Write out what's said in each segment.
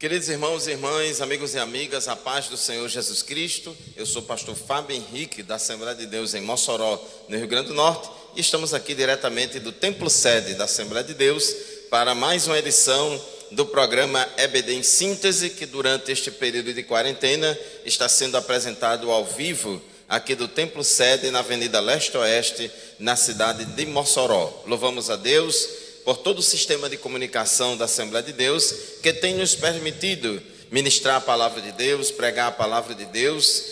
Queridos irmãos e irmãs, amigos e amigas, a paz do Senhor Jesus Cristo. Eu sou o pastor Fábio Henrique, da Assembleia de Deus em Mossoró, no Rio Grande do Norte, e estamos aqui diretamente do templo sede da Assembleia de Deus para mais uma edição do programa EBD em Síntese, que durante este período de quarentena está sendo apresentado ao vivo aqui do templo sede na Avenida Leste-Oeste, na cidade de Mossoró. Louvamos a Deus por todo o sistema de comunicação da Assembleia de Deus, que tem nos permitido ministrar a palavra de Deus, pregar a palavra de Deus,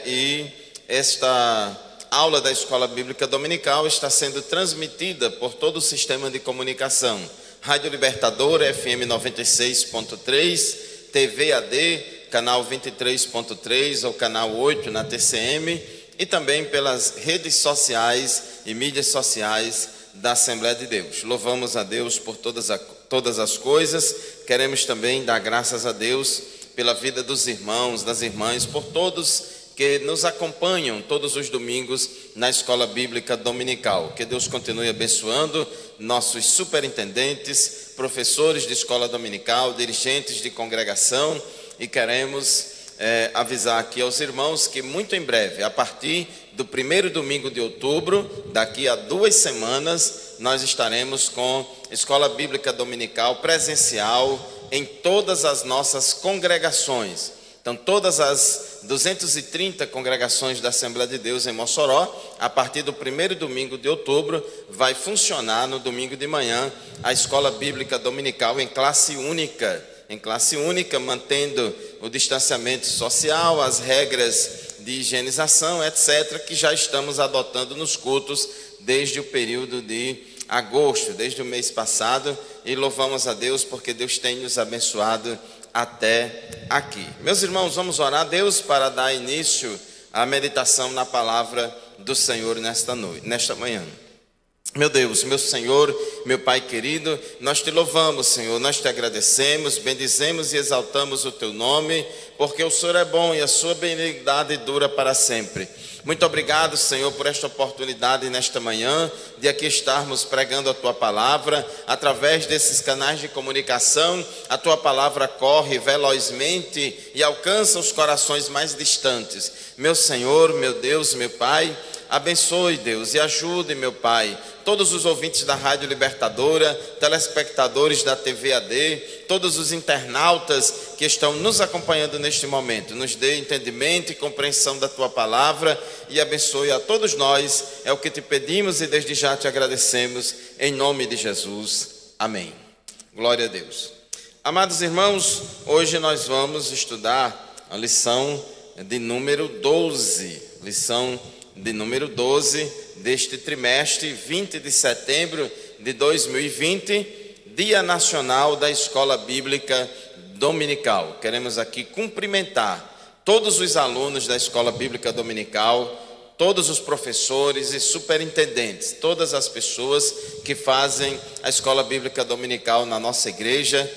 e esta aula da Escola Bíblica Dominical está sendo transmitida por todo o sistema de comunicação. Rádio Libertadora, FM 96.3, TV AD, canal 23.3 ou canal 8 na TCM, e também pelas redes sociais e mídias sociais da Assembleia de Deus. Louvamos a Deus por todas as coisas. Queremos também dar graças a Deus pela vida dos irmãos, das irmãs, por todos que nos acompanham todos os domingos na Escola Bíblica Dominical. Que Deus continue abençoando nossos superintendentes, professores de escola dominical, dirigentes de congregação, e queremos avisar aqui aos irmãos que muito em breve, a partir do primeiro domingo de outubro, daqui a 2 semanas, nós estaremos com Escola Bíblica Dominical presencial em todas as nossas congregações. Então, todas as 230 congregações da Assembleia de Deus em Mossoró, a partir do primeiro domingo de outubro, vai funcionar no domingo de manhã a Escola Bíblica Dominical em classe única, mantendo o distanciamento social, as regras de higienização, etc., que já estamos adotando nos cultos desde o período de agosto, desde o mês passado, e louvamos a Deus porque Deus tem nos abençoado até aqui. Meus irmãos, vamos orar a Deus para dar início à meditação na palavra do Senhor nesta manhã. Meu Deus, meu Senhor, meu Pai querido, nós te louvamos, Senhor, nós te agradecemos, bendizemos e exaltamos o teu nome, porque o Senhor é bom e a sua benignidade dura para sempre. Muito obrigado, Senhor, por esta oportunidade nesta manhã, de aqui estarmos pregando a tua palavra, através desses canais de comunicação. A tua palavra corre velozmente e alcança os corações mais distantes. Meu Senhor, meu Deus, meu Pai, abençoe, Deus, e ajude, meu Pai, todos os ouvintes da Rádio Libertadora, telespectadores da TV AD, todos os internautas que estão nos acompanhando neste momento. Nos dê entendimento e compreensão da tua palavra e abençoe a todos nós. É o que te pedimos e desde já te agradecemos, em nome de Jesus. Amém. Glória a Deus. Amados irmãos, hoje nós vamos estudar a lição de número 12. Lição de número 12 deste trimestre, 20 de setembro de 2020, Dia Nacional da Escola Bíblica Dominical. Queremos aqui cumprimentar todos os alunos da Escola Bíblica Dominical, todos os professores e superintendentes, todas as pessoas que fazem a Escola Bíblica Dominical na nossa igreja,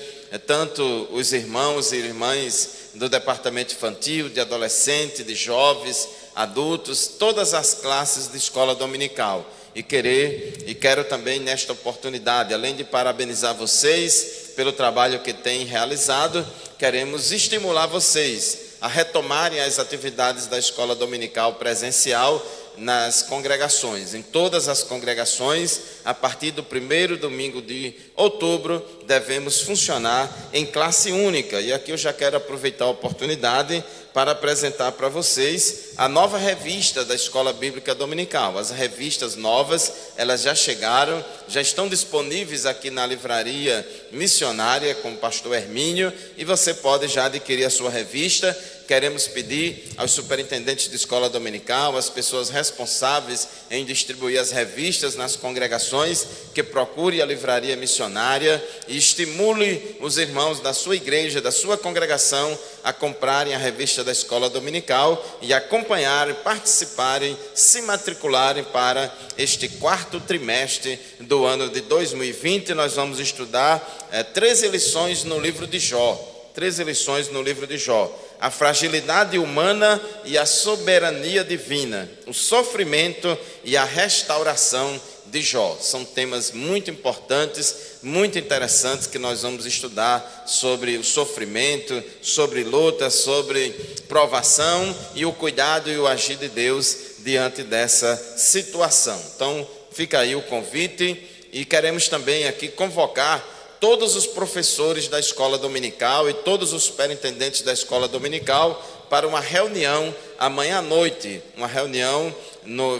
tanto os irmãos e irmãs do departamento infantil, de adolescente, de jovens, adultos, todas as classes de escola dominical. E quero também nesta oportunidade, além de parabenizar vocês pelo trabalho que têm realizado, queremos estimular vocês a retomarem as atividades da escola dominical presencial nas congregações. Em todas as congregações, a partir do primeiro domingo de outubro, devemos funcionar em classe única. E aqui eu já quero aproveitar a oportunidade para apresentar para vocês a nova revista da Escola Bíblica Dominical. As revistas novas, elas já chegaram, já estão disponíveis aqui na livraria missionária com o pastor Hermínio, e você pode já adquirir a sua revista. Queremos pedir aos superintendentes de escola dominical, às pessoas responsáveis em distribuir as revistas nas congregações, que procure a livraria missionária e estimule os irmãos da sua igreja, da sua congregação, a comprarem a revista da escola dominical e acompanharem, participarem, se matricularem para este 4º trimestre do ano de 2020. Nós vamos estudar 13 lições no livro de Jó. 13 lições no livro de Jó. A fragilidade humana e a soberania divina, o sofrimento e a restauração de Jó. São temas muito importantes, muito interessantes, que nós vamos estudar sobre o sofrimento, sobre luta, sobre provação e o cuidado e o agir de Deus diante dessa situação. Então, fica aí o convite, e queremos também aqui convocar todos os professores da escola dominical e todos os superintendentes da escola dominical para uma reunião amanhã à noite, uma reunião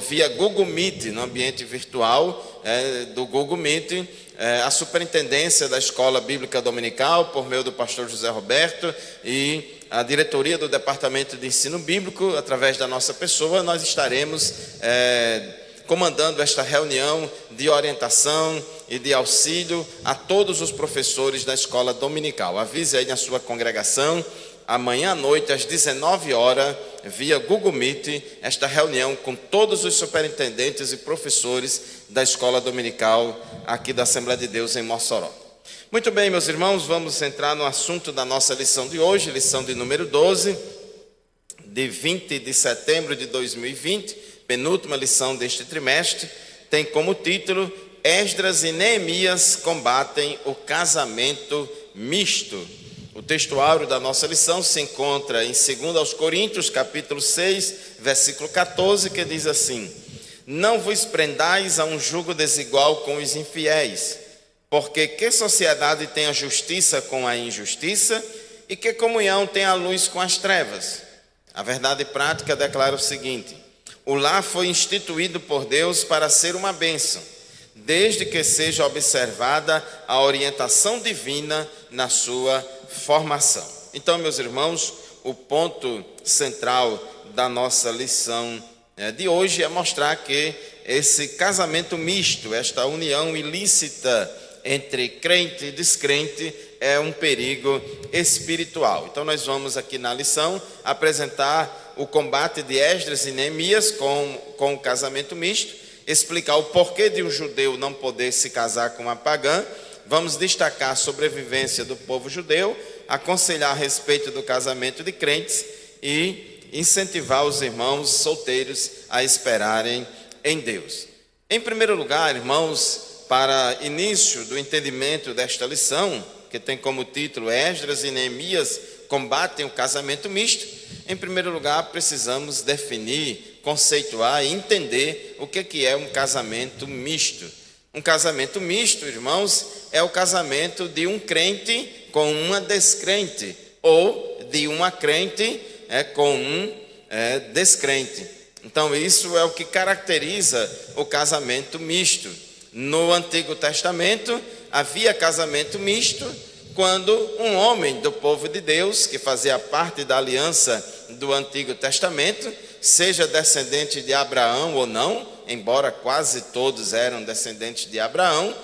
via Google Meet, no ambiente virtual do Google Meet. A superintendência da escola bíblica dominical, por meio do pastor José Roberto, e a diretoria do departamento de ensino bíblico, através da nossa pessoa, nós estaremos comandando esta reunião de orientação e de auxílio a todos os professores da escola dominical. Avise aí na sua congregação, amanhã à noite, às 19 horas, via Google Meet, esta reunião com todos os superintendentes e professores da escola dominical aqui da Assembleia de Deus em Mossoró. Muito bem, meus irmãos, vamos entrar no assunto da nossa lição de hoje, lição de número 12, de 20 de setembro de 2020, penúltima lição deste trimestre, tem como título: Esdras e Neemias combatem o casamento misto. O texto áureo da nossa lição se encontra em 2 Coríntios, capítulo 6, versículo 14, que diz assim: Não vos prendais a um jugo desigual com os infiéis, porque que sociedade tem a justiça com a injustiça, e que comunhão tem a luz com as trevas? A verdade prática declara o seguinte: o lar foi instituído por Deus para ser uma bênção, desde que seja observada a orientação divina na sua formação. Então, meus irmãos, o ponto central da nossa lição de hoje é mostrar que esse casamento misto, esta união ilícita entre crente e descrente, é um perigo espiritual. Então, nós vamos aqui na lição apresentar o combate de Esdras e Neemias com o casamento misto, explicar o porquê de um judeu não poder se casar com uma pagã. Vamos destacar a sobrevivência do povo judeu, aconselhar a respeito do casamento de crentes e incentivar os irmãos solteiros a esperarem em Deus. Em primeiro lugar, irmãos, para início do entendimento desta lição, que tem como título Esdras e Neemias combatem o casamento misto, em primeiro lugar precisamos definir, conceituar e entender o que é um casamento misto. Um casamento misto, irmãos, é o casamento de um crente com uma descrente, ou de uma crente com um descrente. Então, isso é o que caracteriza o casamento misto. No Antigo Testamento, havia casamento misto quando um homem do povo de Deus, que fazia parte da aliança do Antigo Testamento, seja descendente de Abraão ou não, embora quase todos eram descendentes de Abraão,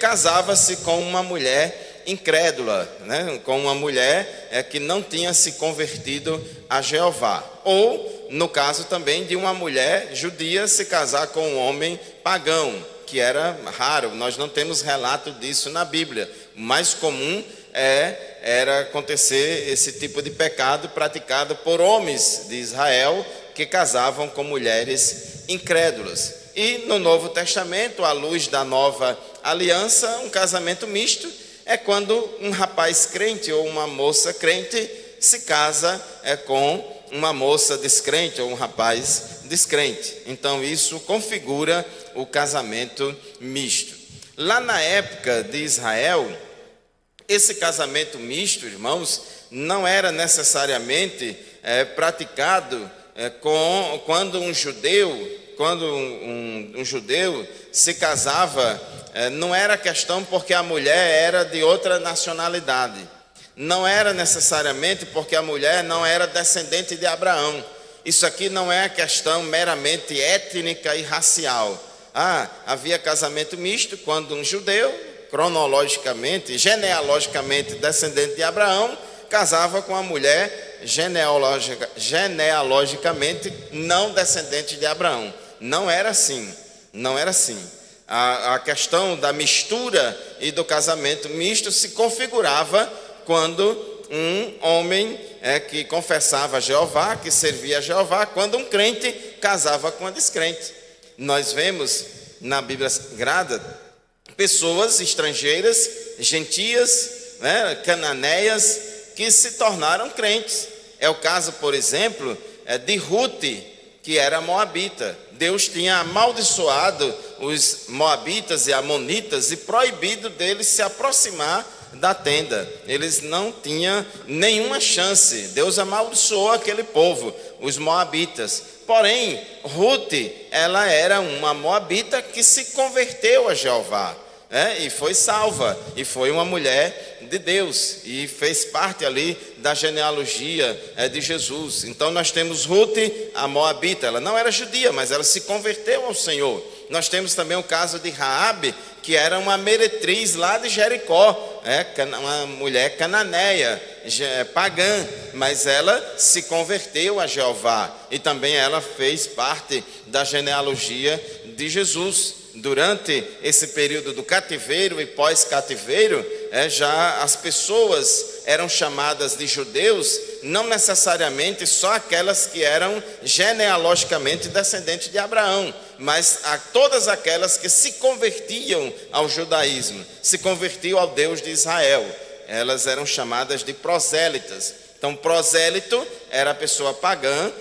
casava-se com uma mulher incrédula, com uma mulher que não tinha se convertido a Jeová. Ou, no caso também de uma mulher judia se casar com um homem pagão, que era raro, nós não temos relato disso na Bíblia. O mais comum era acontecer esse tipo de pecado praticado por homens de Israel que casavam com mulheres incrédulas. E no Novo Testamento, à luz da nova aliança, um casamento misto é quando um rapaz crente ou uma moça crente se casa com uma moça descrente ou um rapaz descrente. Então isso configura o casamento misto. Lá na época de Israel, esse casamento misto, irmãos, não era necessariamente praticado quando um judeu se casava, não era questão porque a mulher era de outra nacionalidade. Não era necessariamente porque a mulher não era descendente de Abraão. Isso aqui não é questão meramente étnica e racial. Havia casamento misto quando um judeu, cronologicamente, genealogicamente descendente de Abraão, casava com uma mulher genealogicamente não descendente de Abraão. Não era assim. A questão da mistura e do casamento misto se configurava quando um homem que confessava a Jeová, que servia a Jeová, quando um crente casava com a descrente. Nós vemos na Bíblia Sagrada pessoas estrangeiras, gentias, né, cananeias, que se tornaram crentes. É o caso, por exemplo, de Ruth, que era moabita. Deus tinha amaldiçoado os moabitas e amonitas e proibido deles se aproximar da tenda. Eles não tinham nenhuma chance. Deus amaldiçoou aquele povo, os moabitas. Porém, Ruth, ela era uma moabita que se converteu a Jeová, e foi salva, e foi uma mulher de Deus, e fez parte ali da genealogia de Jesus. Então nós temos Ruth, a moabita. Ela não era judia, mas ela se converteu ao Senhor. Nós temos também o caso de Raabe, que era uma meretriz lá de Jericó, uma mulher cananeia, pagã, mas ela se converteu a Jeová, e também ela fez parte da genealogia de Jesus. Durante esse período do cativeiro e pós-cativeiro, já as pessoas eram chamadas de judeus, não necessariamente só aquelas que eram genealogicamente descendentes de Abraão, mas a todas aquelas que se convertiam ao judaísmo, se convertiam ao Deus de Israel. Elas eram chamadas de prosélitas. Então, prosélito era a pessoa pagã,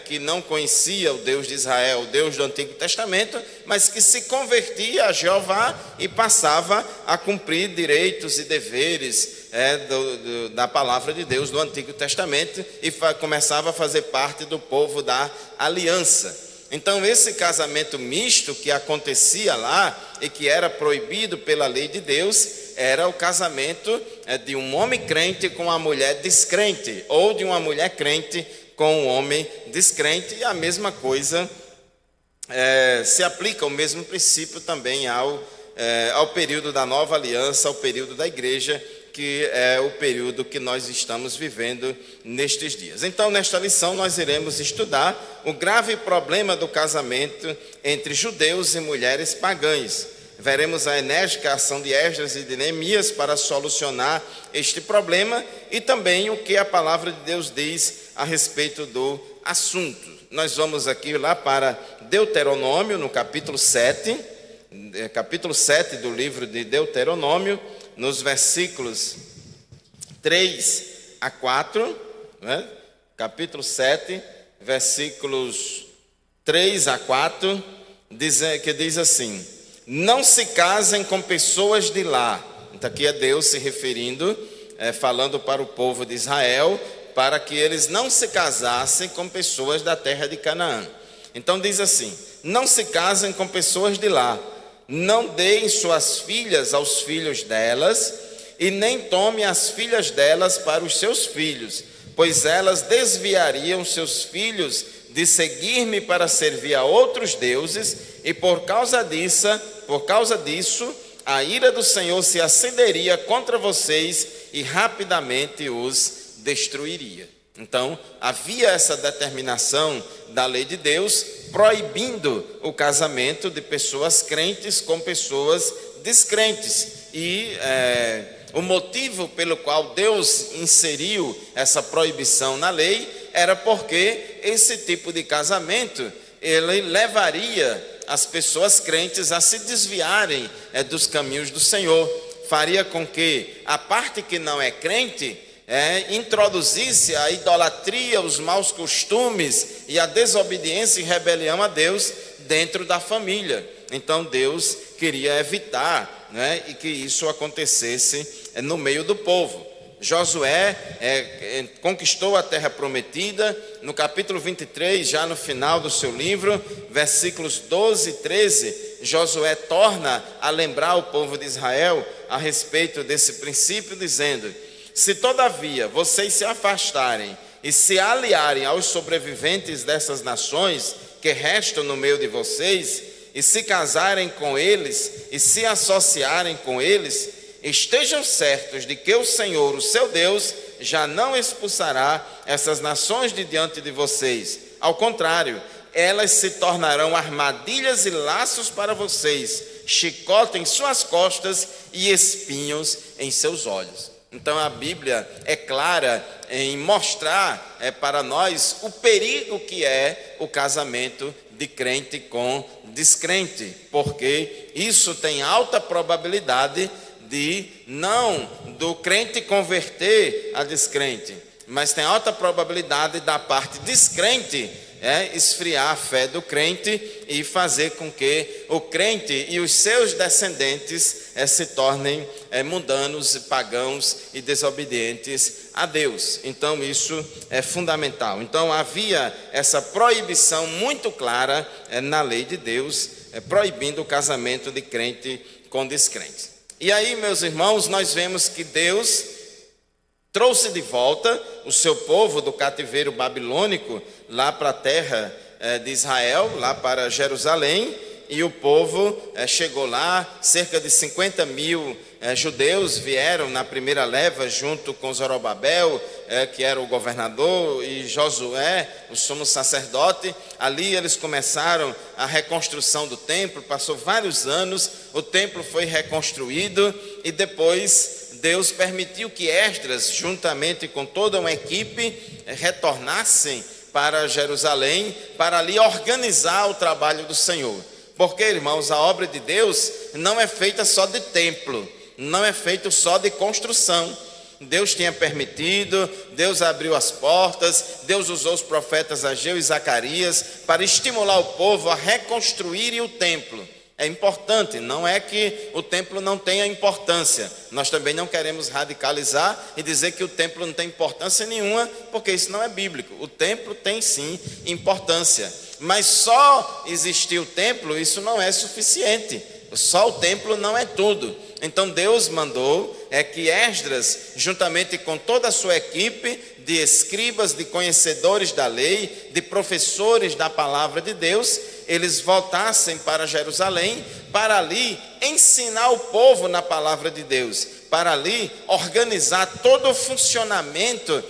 que não conhecia o Deus de Israel, o Deus do Antigo Testamento, mas que se convertia a Jeová e passava a cumprir direitos e deveres da palavra de Deus do Antigo Testamento e começava a fazer parte do povo da aliança. Então, esse casamento misto que acontecia lá e que era proibido pela lei de Deus, era o casamento de um homem crente com uma mulher descrente, ou de uma mulher crente com um homem descrente. E a mesma coisa se aplica, o mesmo princípio também ao período da nova aliança, ao período da igreja, que é o período que nós estamos vivendo nestes dias. Então, nesta lição, nós iremos estudar o grave problema do casamento entre judeus e mulheres pagãs. Veremos a enérgica ação de Esdras e de Neemias para solucionar este problema e também o que a palavra de Deus diz a respeito do assunto. Nós vamos aqui lá para Deuteronômio, no capítulo 7 do livro de Deuteronômio, nos versículos 3 a 4, capítulo 7, versículos 3 a 4, que diz assim: não se casem com pessoas de lá. Então aqui é Deus se referindo, falando para o povo de Israel, para que eles não se casassem com pessoas da terra de Canaã. Então diz assim: não se casem com pessoas de lá, não deem suas filhas aos filhos delas, e nem tomem as filhas delas para os seus filhos, pois elas desviariam seus filhos de seguir-me para servir a outros deuses, e por causa disso, a ira do Senhor se acenderia contra vocês e rapidamente os destruiria. Então, havia essa determinação da lei de Deus proibindo o casamento de pessoas crentes com pessoas descrentes. E o motivo pelo qual Deus inseriu essa proibição na lei era porque esse tipo de casamento ele levaria as pessoas crentes a se desviarem dos caminhos do Senhor, faria com que a parte que não é crente introduzisse a idolatria, os maus costumes e a desobediência e rebelião a Deus dentro da família. Então Deus queria evitar e que isso acontecesse no meio do povo. Josué conquistou a terra prometida. No capítulo 23, já no final do seu livro, versículos 12 e 13, Josué torna a lembrar o povo de Israel a respeito desse princípio, dizendo: se todavia vocês se afastarem e se aliarem aos sobreviventes dessas nações que restam no meio de vocês, e se casarem com eles e se associarem com eles, estejam certos de que o Senhor, o seu Deus, já não expulsará essas nações de diante de vocês. Ao contrário, elas se tornarão armadilhas e laços para vocês, chicote em suas costas e espinhos em seus olhos. Então a Bíblia é clara em mostrar para nós o perigo que é o casamento de crente com descrente, porque isso tem alta probabilidade de não do crente converter a descrente, mas tem alta probabilidade da parte descrente esfriar a fé do crente e fazer com que o crente e os seus descendentes se tornem mundanos, pagãos e desobedientes a Deus. Então isso é fundamental. Então havia essa proibição muito clara na lei de Deus, proibindo o casamento de crente com descrente. E aí, meus irmãos, nós vemos que Deus trouxe de volta o seu povo do cativeiro babilônico lá para a terra de Israel, lá para Jerusalém, e o povo chegou lá, cerca de 50 mil judeus vieram na primeira leva junto com Zorobabel, que era o governador, e Josué, o sumo sacerdote. Ali eles começaram a reconstrução do templo, passou vários anos, o templo foi reconstruído e depois Deus permitiu que Esdras, juntamente com toda uma equipe, retornassem para Jerusalém, para ali organizar o trabalho do Senhor. Porque, irmãos, a obra de Deus não é feita só de templo, não é feita só de construção. Deus tinha permitido, Deus abriu as portas, Deus usou os profetas Ageu e Zacarias para estimular o povo a reconstruírem o templo. É importante, não é que o templo não tenha importância. Nós também não queremos radicalizar e dizer que o templo não tem importância nenhuma, porque isso não é bíblico. O templo tem sim importância, mas só existir o templo, isso não é suficiente. Só o templo não é tudo. Então Deus mandou que Esdras, juntamente com toda a sua equipe de escribas, de conhecedores da lei, de professores da palavra de Deus, eles voltassem para Jerusalém, para ali ensinar o povo na palavra de Deus, para ali organizar todo o funcionamento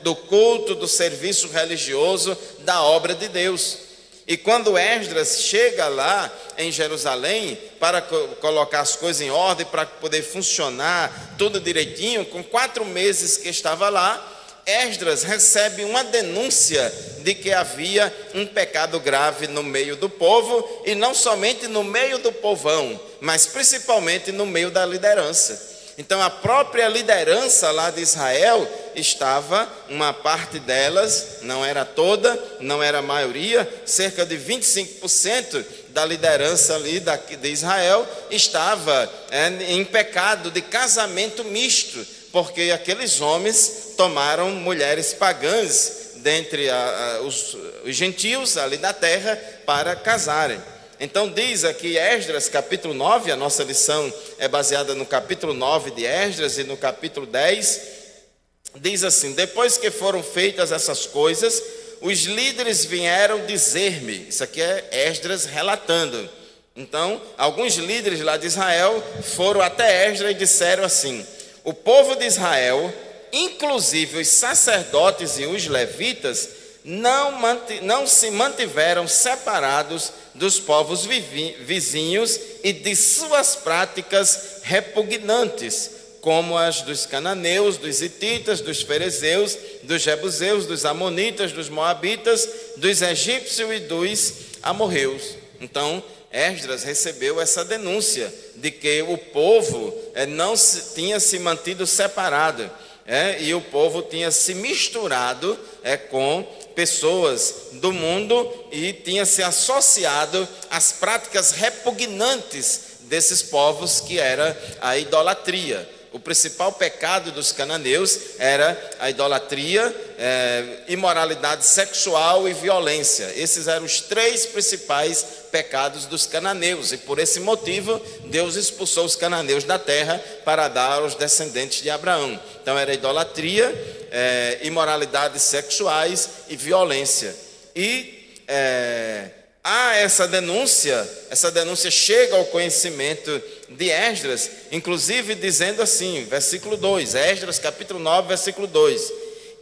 do culto, do serviço religioso, da obra de Deus. E quando Esdras chega lá em Jerusalém para colocar as coisas em ordem, para poder funcionar tudo direitinho, com 4 meses que estava lá, Esdras recebe uma denúncia de que havia um pecado grave no meio do povo, e não somente no meio do povão, mas principalmente no meio da liderança. Então a própria liderança lá de Israel estava, uma parte delas, não era toda, não era a maioria, cerca de 25% da liderança ali de Israel estava em pecado de casamento misto, porque aqueles homens tomaram mulheres pagãs dentre os gentios ali da terra para casarem. Então diz aqui Esdras capítulo 9, a nossa lição é baseada no capítulo 9 de Esdras, e no capítulo 10, diz assim: depois que foram feitas essas coisas, os líderes vieram dizer-me, isso aqui é Esdras relatando. Então, alguns líderes lá de Israel foram até Esdras e disseram assim: o povo de Israel, inclusive os sacerdotes e os levitas, não se mantiveram separados dos povos vizinhos e de suas práticas repugnantes, como as dos cananeus, dos hititas, dos ferezeus, dos jebuseus, dos amonitas, dos moabitas, dos egípcios e dos amorreus. Então, Esdras recebeu essa denúncia de que o povo tinha se mantido separado, e o povo tinha se misturado com pessoas do mundo e tinha se associado às práticas repugnantes desses povos, que era a idolatria. O principal pecado dos cananeus era a idolatria, imoralidade sexual e violência. Esses eram os 3 principais pecados dos cananeus, e por esse motivo Deus expulsou os cananeus da terra para dar aos descendentes de Abraão. Então era idolatria, imoralidades sexuais e violência. E há essa denúncia chega ao conhecimento de Esdras, inclusive dizendo assim, versículo 2, Esdras capítulo 9, versículo 2: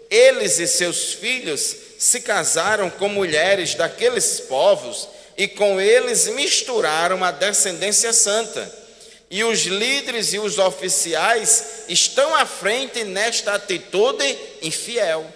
eles e seus filhos se casaram com mulheres daqueles povos, e com eles misturaram a descendência santa, e os líderes e os oficiais estão à frente nesta atitude infiel.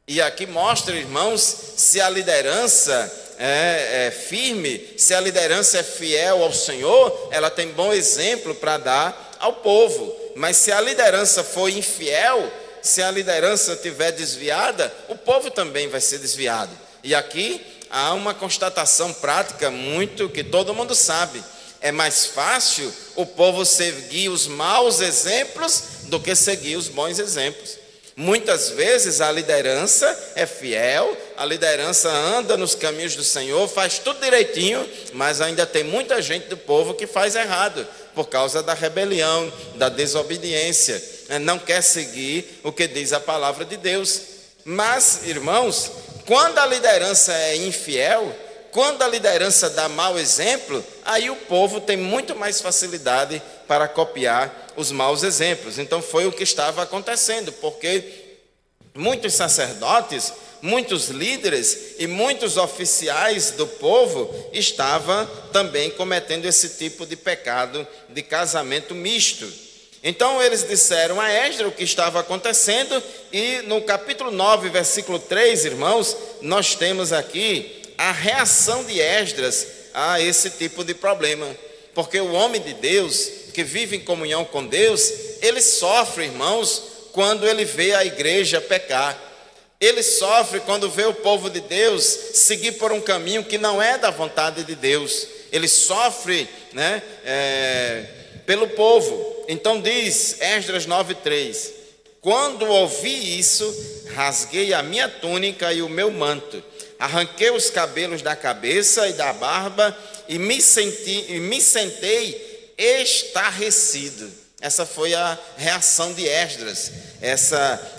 E aqui mostra, irmãos, se a liderança é firme, se a liderança é fiel ao Senhor, ela tem bom exemplo para dar ao povo. Mas se a liderança for infiel, se a liderança estiver desviada, o povo também vai ser desviado. E aqui há uma constatação prática que todo mundo sabe. É mais fácil o povo seguir os maus exemplos do que seguir os bons exemplos. Muitas vezes a liderança é fiel, a liderança anda nos caminhos do Senhor, faz tudo direitinho, mas ainda tem muita gente do povo que faz errado, por causa da rebelião, da desobediência, não quer seguir o que diz a palavra de Deus. Mas, irmãos, quando a liderança é infiel, quando a liderança dá mau exemplo, aí o povo tem muito mais facilidade para copiar os maus exemplos. Então foi o que estava acontecendo, porque muitos sacerdotes, muitos líderes e muitos oficiais do povo estavam também cometendo esse tipo de pecado de casamento misto. Então eles disseram a Esdras o que estava acontecendo, e no capítulo 9, versículo 3, irmãos, nós temos aqui a reação de Esdras a esse tipo de problema. Porque o homem de Deus, que vive em comunhão com Deus, ele sofre, irmãos, quando ele vê a igreja pecar. Ele sofre quando vê o povo de Deus seguir por um caminho que não é da vontade de Deus. Ele sofre, pelo povo. Então diz Esdras 9:3: quando ouvi isso, rasguei a minha túnica e o meu manto, arranquei os cabelos da cabeça e da barba e me sentei estarrecido. Essa foi a reação de Esdras.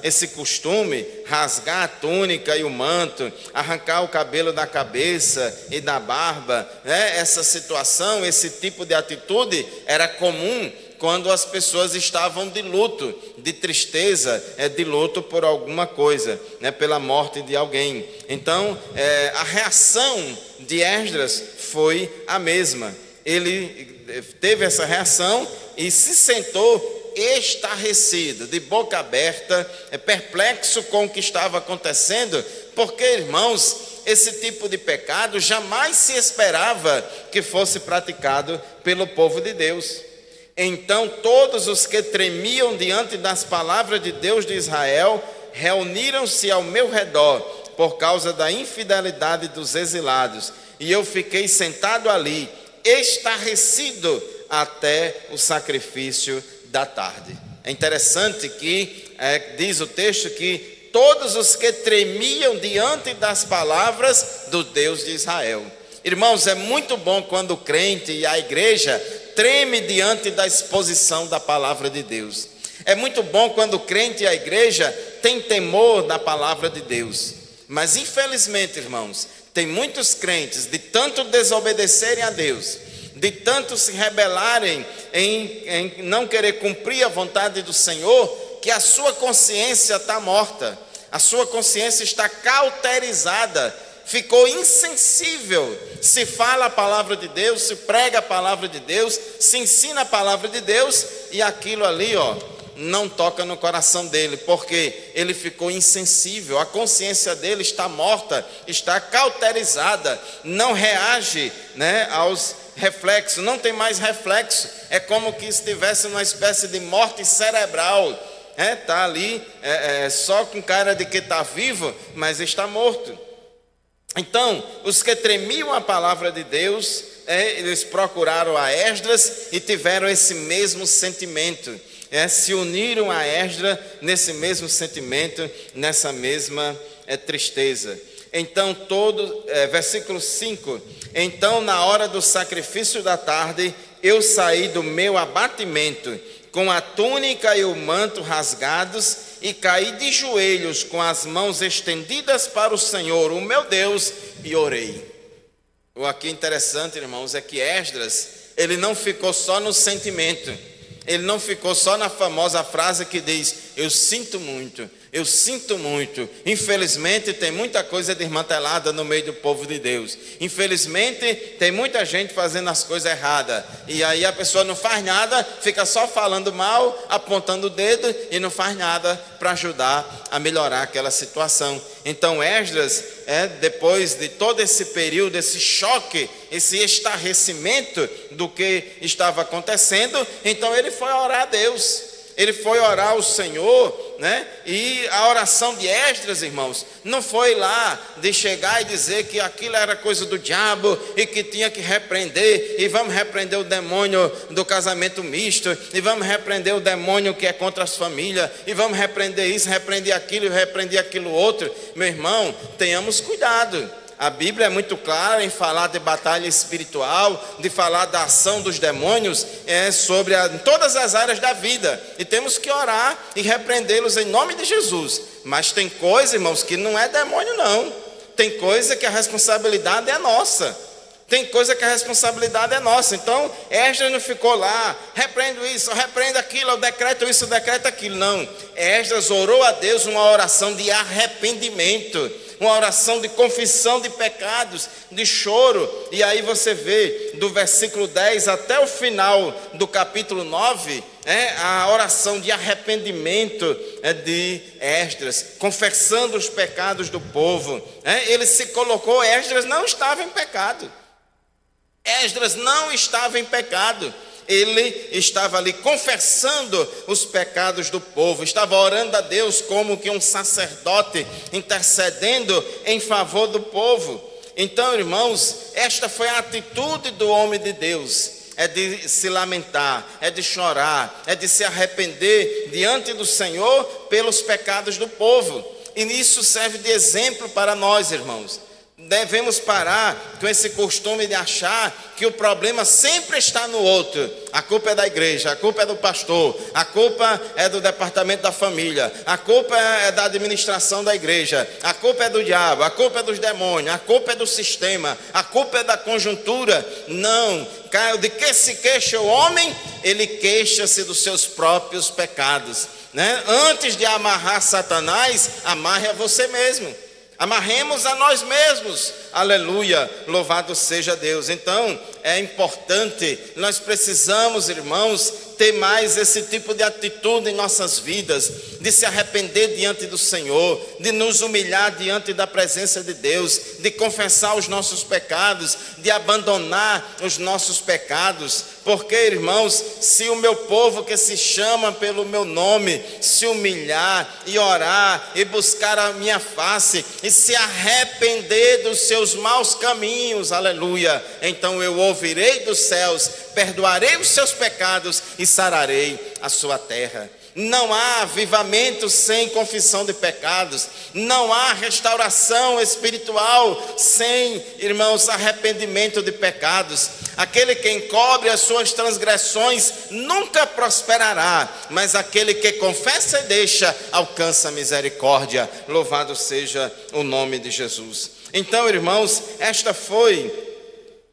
Esse costume, rasgar a túnica e o manto, arrancar o cabelo da cabeça e da barba, essa situação, esse tipo de atitude era comum quando as pessoas estavam de luto, de tristeza, de luto por alguma coisa, pela morte de alguém. Então, a reação de Esdras foi a mesma. Ele teve essa reação e se sentou estarrecido, de boca aberta, perplexo com o que estava acontecendo, porque, irmãos, esse tipo de pecado jamais se esperava que fosse praticado pelo povo de Deus. Então todos os que tremiam diante das palavras de Deus de Israel reuniram-se ao meu redor por causa da infidelidade dos exilados, e eu fiquei sentado ali, estarrecido até o sacrifício da tarde. É interessante que diz o texto que todos os que tremiam diante das palavras do Deus de Israel. Irmãos, é muito bom quando o crente e a igreja treme diante da exposição da palavra de Deus. É muito bom quando o crente e a igreja têm temor da palavra de Deus. Mas infelizmente, irmãos, tem muitos crentes, de tanto desobedecerem a Deus, de tanto se rebelarem em não querer cumprir a vontade do Senhor, que a sua consciência está morta, a sua consciência está cauterizada, ficou insensível. Se fala a palavra de Deus, se prega a palavra de Deus, se ensina a palavra de Deus, e aquilo ali, não toca no coração dele, porque ele ficou insensível, a consciência dele está morta, está cauterizada, não reage, aos reflexos, não tem mais reflexo, é como que estivesse numa espécie de morte cerebral, está ali, só com cara de que está vivo, mas está morto. Então, os que tremiam a palavra de Deus, eles procuraram a Esdras e tiveram esse mesmo sentimento, se uniram a Esdras nesse mesmo sentimento, nessa mesma tristeza. Então, versículo 5: então, na hora do sacrifício da tarde, eu saí do meu abatimento, com a túnica e o manto rasgados, e caí de joelhos com as mãos estendidas para o Senhor, o meu Deus, e orei. O aqui interessante, irmãos, é que Esdras, ele não ficou só no sentimento, ele não ficou só na famosa frase que diz: eu sinto muito. Infelizmente tem muita coisa desmantelada no meio do povo de Deus. Infelizmente tem muita gente fazendo as coisas erradas. E aí a pessoa não faz nada, fica só falando mal, apontando o dedo e não faz nada para ajudar a melhorar aquela situação. Então Esdras, depois de todo esse período, esse choque, esse estarrecimento do que estava acontecendo, então ele foi orar a Deus. Ele foi orar ao Senhor, né? E a oração de Esdras, irmãos, não foi lá de chegar e dizer que aquilo era coisa do diabo e que tinha que repreender, e vamos repreender o demônio do casamento misto, e vamos repreender o demônio que é contra as famílias, e vamos repreender isso, repreender aquilo outro. Meu irmão, tenhamos cuidado. A Bíblia é muito clara em falar de batalha espiritual, de falar da ação dos demônios, sobre todas as áreas da vida. E temos que orar e repreendê-los em nome de Jesus. Mas tem coisa, irmãos, que não é demônio não. Tem coisa que a responsabilidade é nossa. Então, Esdras não ficou lá, repreendo isso, repreendo aquilo, eu decreto isso, eu decreto aquilo. Não, Esdras orou a Deus uma oração de arrependimento, uma oração de confissão de pecados, de choro. E aí você vê, do versículo 10 até o final do capítulo 9, a oração de arrependimento de Esdras, confessando os pecados do povo. Ele se colocou, Esdras não estava em pecado. Ele estava ali confessando os pecados do povo, estava orando a Deus como que um sacerdote, intercedendo em favor do povo. Então, irmãos, esta foi a atitude do homem de Deus, é de se lamentar, é de chorar, é de se arrepender diante do Senhor pelos pecados do povo. E isso serve de exemplo para nós, irmãos. Devemos parar com esse costume de achar que o problema sempre está no outro. A culpa é da igreja, a culpa é do pastor, a culpa é do departamento da família, a culpa é da administração da igreja, a culpa é do diabo, a culpa é dos demônios, a culpa é do sistema, a culpa é da conjuntura. Não, de que se queixa o homem? Ele queixa-se dos seus próprios pecados, né? Antes de amarrar Satanás, amarre a você mesmo. Amarremos a nós mesmos, aleluia, louvado seja Deus. Então é importante, nós precisamos, irmãos, ter mais esse tipo de atitude em nossas vidas, de se arrepender diante do Senhor, de nos humilhar diante da presença de Deus, de confessar os nossos pecados, de abandonar os nossos pecados. Porque, irmãos, se o meu povo que se chama pelo meu nome se humilhar e orar e buscar a minha face e se arrepender dos seus maus caminhos, aleluia, então eu ouvirei dos céus, perdoarei os seus pecados e sararei a sua terra. Não há avivamento sem confissão de pecados, não há restauração espiritual sem, irmãos, arrependimento de pecados. Aquele que encobre as suas transgressões nunca prosperará, mas aquele que confessa e deixa alcança a misericórdia. Louvado seja o nome de Jesus. Então, irmãos, esta foi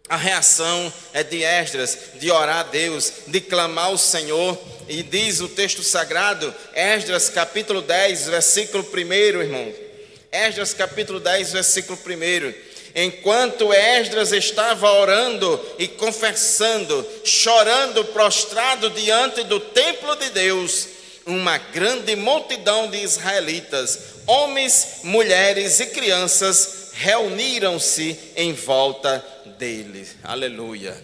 a reação de Esdras, de orar a Deus, de clamar ao Senhor. E diz o texto sagrado, Esdras capítulo 10, versículo 1, irmão. Esdras capítulo 10, versículo 1. Enquanto Esdras estava orando e confessando, chorando, prostrado diante do templo de Deus, uma grande multidão de israelitas, homens, mulheres e crianças, reuniram-se em volta dele. Aleluia.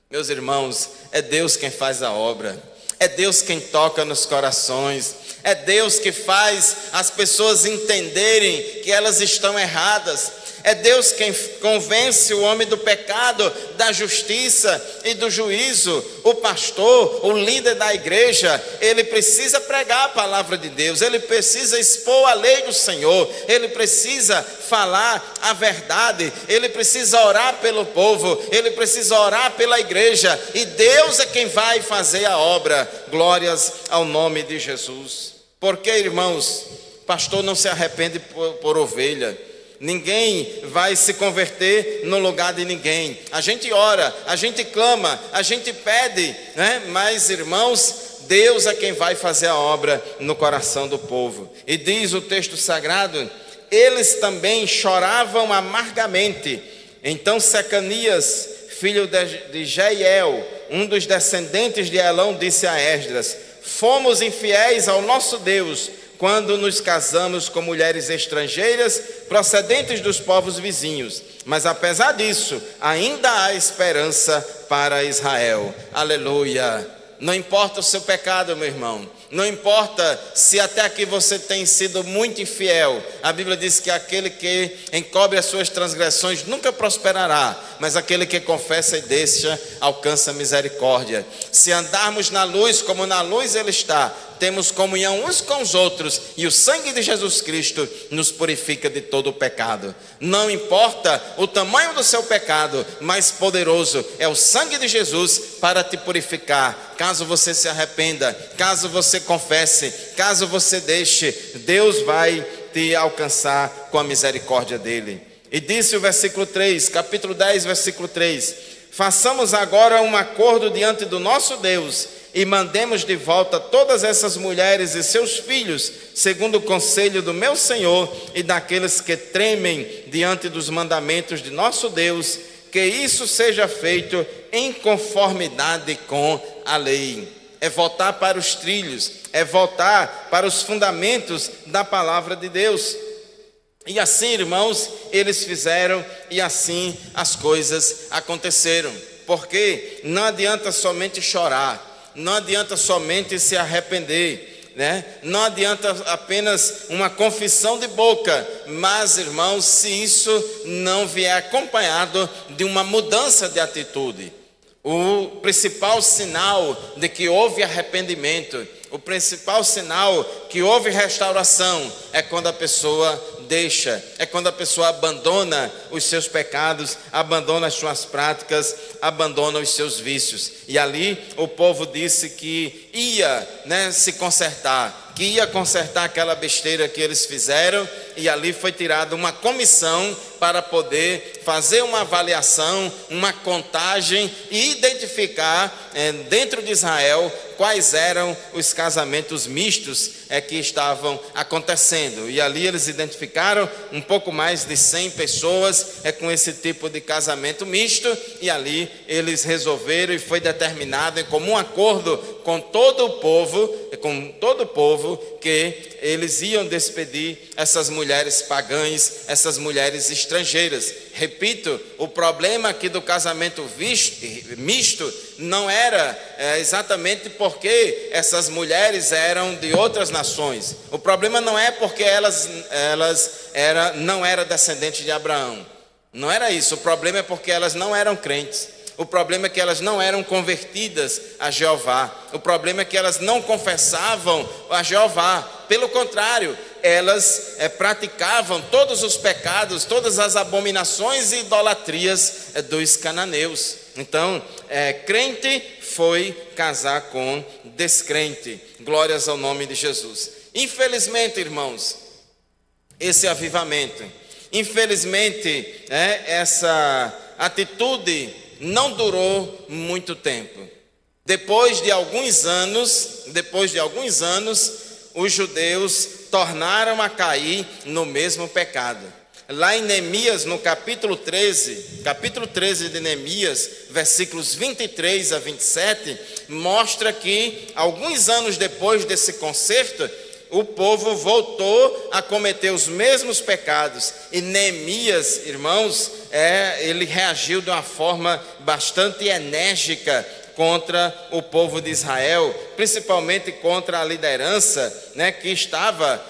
Meus irmãos, é Deus quem faz a obra, é Deus quem toca nos corações, é Deus que faz as pessoas entenderem que elas estão erradas, é Deus quem convence o homem do pecado, da justiça e do juízo. O pastor, o líder da igreja, ele precisa pregar a palavra de Deus, ele precisa expor a lei do Senhor, ele precisa falar a verdade, ele precisa orar pelo povo, ele precisa orar pela igreja, e Deus é quem vai fazer a obra. Glórias ao nome de Jesus. Porque, irmãos, pastor não se arrepende por ovelha. Ninguém vai se converter no lugar de ninguém. A gente ora, a gente clama, a gente pede, né? Mas, irmãos, Deus é quem vai fazer a obra no coração do povo. E diz o texto sagrado: eles também choravam amargamente. Então Secanias, filho de Jeiel, um dos descendentes de Elão, disse a Esdras: fomos infiéis ao nosso Deus quando nos casamos com mulheres estrangeiras procedentes dos povos vizinhos. Mas apesar disso, ainda há esperança para Israel. Aleluia! Não importa o seu pecado, meu irmão. Não importa se até aqui você tem sido muito infiel. A Bíblia diz que aquele que encobre as suas transgressões nunca prosperará, mas aquele que confessa e deixa alcança misericórdia. Se andarmos na luz como na luz Ele está, temos comunhão uns com os outros, e o sangue de Jesus Cristo nos purifica de todo o pecado. Não importa o tamanho do seu pecado, mais poderoso é o sangue de Jesus para te purificar. Caso você se arrependa, caso você confesse, caso você deixe, Deus vai te alcançar com a misericórdia dele. E disse o versículo 3, capítulo 10, versículo 3: façamos agora um acordo diante do nosso Deus e mandemos de volta todas essas mulheres e seus filhos, segundo o conselho do meu Senhor e daqueles que tremem diante dos mandamentos de nosso Deus, que isso seja feito em conformidade com a lei. É voltar para os trilhos, é voltar para os fundamentos da palavra de Deus. E assim, irmãos, eles fizeram, e assim as coisas aconteceram. Porque não adianta somente chorar, não adianta somente se arrepender, né? Não adianta apenas uma confissão de boca, mas, irmãos, se isso não vier acompanhado de uma mudança de atitude. O principal sinal de que houve arrependimento, o principal sinal que houve restauração é quando a pessoa deixa, é quando a pessoa abandona os seus pecados, abandona as suas práticas, abandona os seus vícios. E ali o povo disse que ia, se consertar, que ia consertar aquela besteira que eles fizeram, e ali foi tirada uma comissão para poder fazer uma avaliação, uma contagem e identificar dentro de Israel quais eram os casamentos mistos que estavam acontecendo. E ali eles identificaram um pouco mais de 100 pessoas com esse tipo de casamento misto, e ali eles resolveram, e foi determinado em comum acordo com todo o povo, que eles iam despedir essas mulheres pagãs, essas mulheres estrangeiras. Repito, o problema aqui do casamento misto não era exatamente porque essas mulheres eram de outras nações. O problema não é porque elas não eram descendentes de Abraão. Não era isso. O problema é porque elas não eram crentes. O problema é que elas não eram convertidas a Jeová. O problema é que elas não confessavam a Jeová. Pelo contrário, elas praticavam todos os pecados, todas as abominações e idolatrias dos cananeus. Então, crente foi casar com descrente. Glórias ao nome de Jesus. Infelizmente, irmãos, esse avivamento, infelizmente, essa atitude não durou muito tempo. Depois de alguns anos, os judeus tornaram a cair no mesmo pecado. Lá em Neemias, no capítulo 13 de Neemias, versículos 23 a 27, mostra que alguns anos depois desse concerto, o povo voltou a cometer os mesmos pecados. E Neemias, irmãos, ele reagiu de uma forma bastante enérgica contra o povo de Israel, principalmente contra a liderança, que estava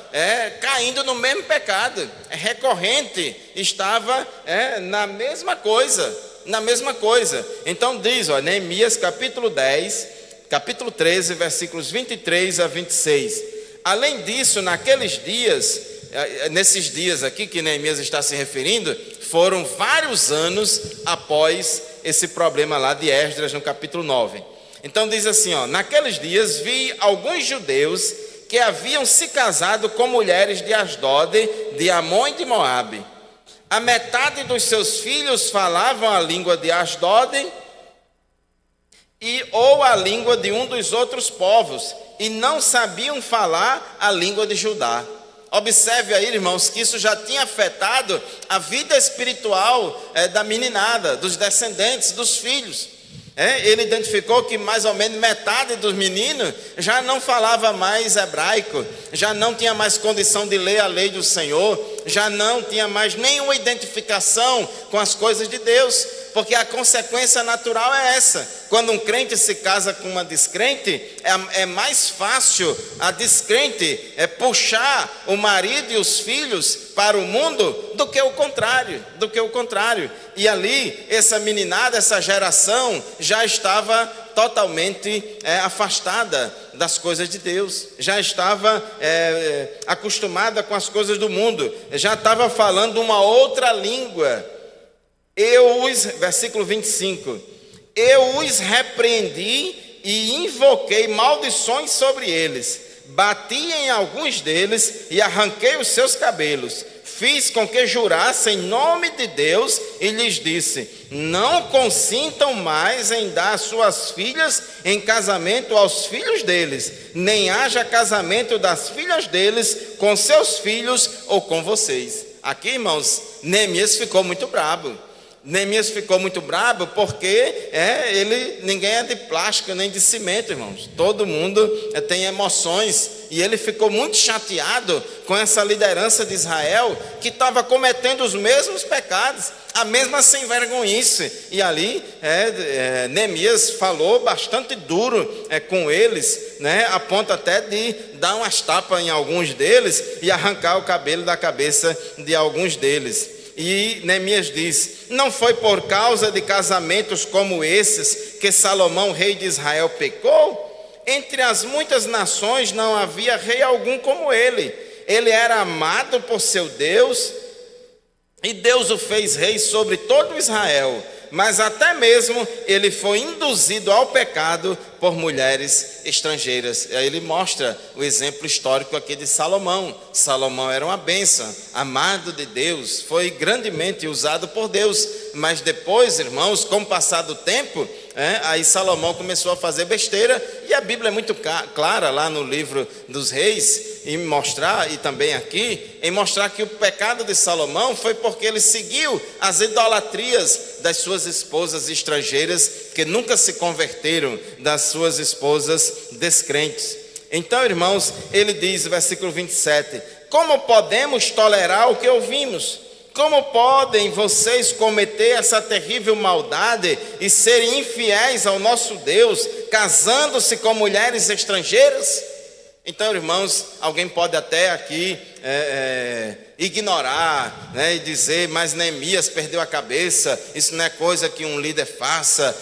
caindo no mesmo pecado, recorrente, estava na mesma coisa. Então diz, Neemias capítulo 10, capítulo 13, versículos 23 a 26. Além disso, naqueles dias, nesses dias aqui que Neemias está se referindo, foram vários anos após esse problema lá de Esdras, no capítulo 9. Então diz assim, naqueles dias vi alguns judeus que haviam se casado com mulheres de Asdode, de Amon e de Moabe. A metade dos seus filhos falavam a língua de Asdode ou a língua de um dos outros povos, e não sabiam falar a língua de Judá. Observe aí, irmãos, que isso já tinha afetado a vida espiritual da meninada, dos descendentes, dos filhos. Ele identificou que mais ou menos metade dos meninos já não falava mais hebraico, já não tinha mais condição de ler a lei do Senhor, já não tinha mais nenhuma identificação com as coisas de Deus, porque a consequência natural é essa: quando um crente se casa com uma descrente, é mais fácil a descrente puxar o marido e os filhos para o mundo do que o contrário. E ali, essa meninada, essa geração já estava totalmente afastada das coisas de Deus, já estava acostumada com as coisas do mundo, já estava falando uma outra língua. Versículo 25, eu os repreendi e invoquei maldições sobre eles, bati em alguns deles e arranquei os seus cabelos, fiz com que jurassem em nome de Deus e lhes disse: não consintam mais em dar suas filhas em casamento aos filhos deles, nem haja casamento das filhas deles com seus filhos ou com vocês. Aqui, irmãos, Neemias ficou muito bravo. Neemias ficou muito bravo porque ninguém é de plástico nem de cimento, irmãos. Todo mundo tem emoções, e ele ficou muito chateado com essa liderança de Israel, que estava cometendo os mesmos pecados, a mesma sem vergonhice. E ali Neemias falou bastante duro com eles, a ponto até de dar umas tapas em alguns deles e arrancar o cabelo da cabeça de alguns deles. E Neemias diz: não foi por causa de casamentos como esses que Salomão, rei de Israel, pecou? Entre as muitas nações não havia rei algum como ele. Ele era amado por seu Deus, e Deus o fez rei sobre todo Israel. Mas até mesmo ele foi induzido ao pecado por mulheres estrangeiras. E aí ele mostra o exemplo histórico aqui de Salomão. Salomão era uma bênção, amado de Deus, foi grandemente usado por Deus. Mas depois, irmãos, com o passar do tempo, aí Salomão começou a fazer besteira. E a Bíblia é muito clara lá no livro dos Reis, em mostrar, e também aqui, em mostrar que o pecado de Salomão foi porque ele seguiu as idolatrias das suas esposas estrangeiras, que nunca se converteram, das suas esposas descrentes. Então, irmãos, ele diz, versículo 27, como podemos tolerar o que ouvimos? Como podem vocês cometer essa terrível maldade e serem infiéis ao nosso Deus, casando-se com mulheres estrangeiras? Então, irmãos, alguém pode até aqui ignorar, e dizer: mas Neemias perdeu a cabeça, isso não é coisa que um líder faça,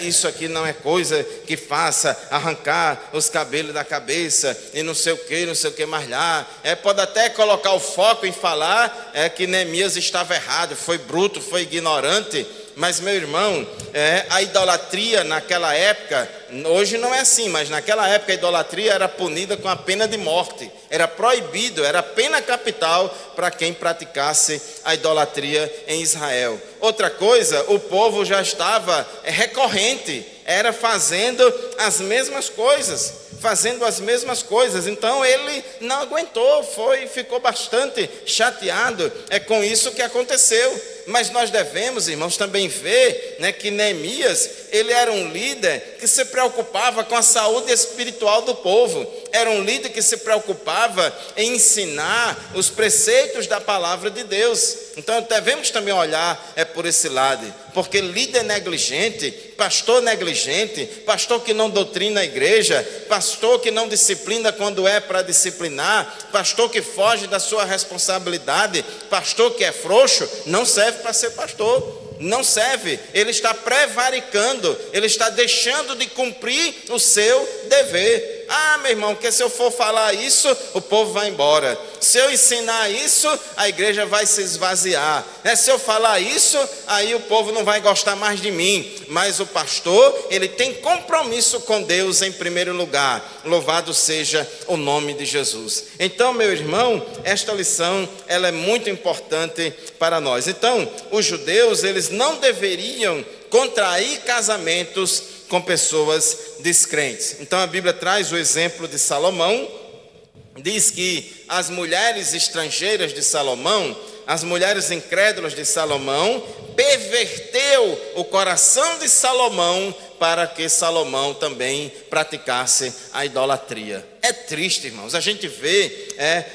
isso aqui não é coisa que faça arrancar os cabelos da cabeça e não sei o que mais lá. Pode até colocar o foco em falar que Neemias estava errado, foi bruto, foi ignorante. Mas, meu irmão, a idolatria naquela época, hoje não é assim, mas naquela época a idolatria era punida com a pena de morte. Era proibido, era pena capital para quem praticasse a idolatria em Israel. Outra coisa, o povo já estava recorrente, era fazendo as mesmas coisas. Então ele não aguentou, ficou bastante chateado com isso que aconteceu. Mas nós devemos, irmãos, também ver que Neemias, ele era um líder que se preocupava com a saúde espiritual do povo, era um líder que se preocupava em ensinar os preceitos da palavra de Deus. Então devemos também olhar por esse lado, porque líder negligente, pastor negligente, pastor que não doutrina a igreja, pastor que não disciplina quando é para disciplinar, pastor que foge da sua responsabilidade, pastor que é frouxo, não serve para ser pastor. Não serve, ele está prevaricando, ele está deixando de cumprir o seu dever. Meu irmão, porque se eu for falar isso, o povo vai embora. Se eu ensinar isso, a igreja vai se esvaziar. Se eu falar isso, aí o povo não vai gostar mais de mim. Mas o pastor, ele tem compromisso com Deus em primeiro lugar. Louvado seja o nome de Jesus. Então, meu irmão, esta lição, ela é muito importante para nós. Então, os judeus, eles não deveriam contrair casamentos com pessoas descrentes. Então a Bíblia traz o exemplo de Salomão, diz que as mulheres estrangeiras de Salomão, as mulheres incrédulas de Salomão, perverteu o coração de Salomão para que Salomão também praticasse a idolatria. É triste, irmãos, a gente vê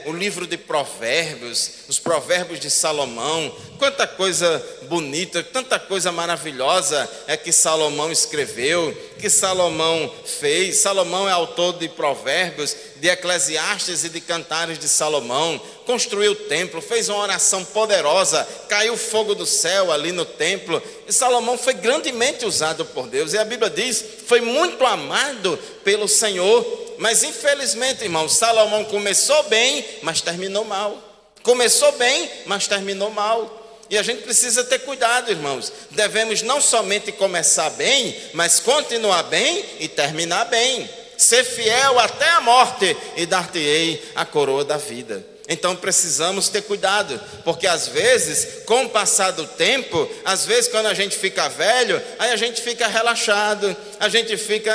o livro de Provérbios, os Provérbios de Salomão, quanta coisa bonita, tanta coisa maravilhosa que Salomão escreveu, que Salomão fez. Salomão é autor de Provérbios, de Eclesiastes e de Cantares de Salomão, construiu o templo, fez uma oração poderosa, caiu fogo do céu ali no templo, e Salomão foi grandemente usado por Deus, e a Bíblia diz, foi muito amado pelo Senhor. Mas infelizmente, irmãos, Salomão começou bem, mas terminou mal. Começou bem, mas terminou mal. E a gente precisa ter cuidado, irmãos. Devemos não somente começar bem, mas continuar bem e terminar bem. Ser fiel até a morte e dar-te-ei a coroa da vida. Então precisamos ter cuidado, porque às vezes, com o passar do tempo, às vezes quando a gente fica velho, aí a gente fica relaxado, a gente fica,